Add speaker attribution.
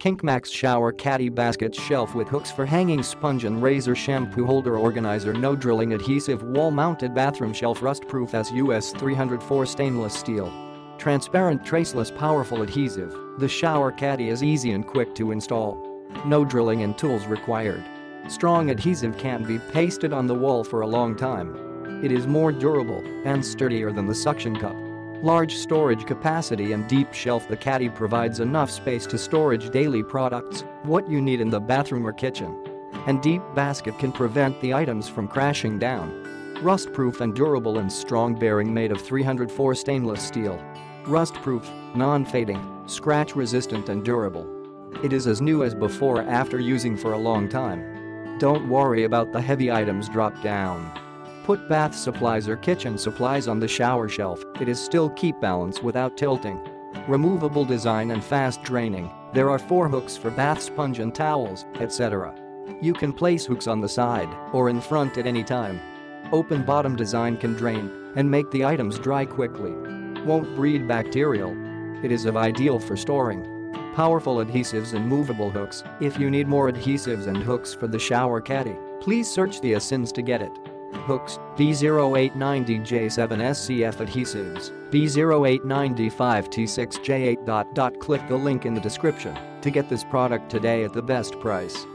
Speaker 1: KINCMAX Shower Caddy Basket Shelf with hooks for hanging sponge and razor shampoo holder organizer. No drilling adhesive wall-mounted bathroom shelf. Rust-proof as US 304 stainless steel. Transparent traceless powerful adhesive. The Shower Caddy is easy and quick to install. No drilling and tools required. Strong adhesive can be pasted on the wall for a long time. It is more durable and sturdier than the suction cup. Large storage capacity and deep shelf. The Caddy provides enough space to storage daily products, what you need in the bathroom or kitchen. And deep basket can prevent the items from crashing down. Rust-proof and durable and strong bearing made of 304 stainless steel. Rust-proof, non-fading, scratch-resistant and durable. It is as new as before after using for a long time. Don't worry about the heavy items drop down. Put bath supplies or kitchen supplies on the shower shelf, it is still keep balance without tilting. Removable design and fast draining, there are 4 hooks for bath sponge and towels, etc. You can place hooks on the side or in front at any time. Open bottom design can drain and make the items dry quickly. Won't breed bacterial. It is ideal for storing. Powerful adhesives and movable hooks. If you need more adhesives and hooks for the Shower Caddy, please search the ASINs to get it. Hooks, B0890J7SCF adhesives, B0895T6J8. Click the link in the description to get this product today at the best price.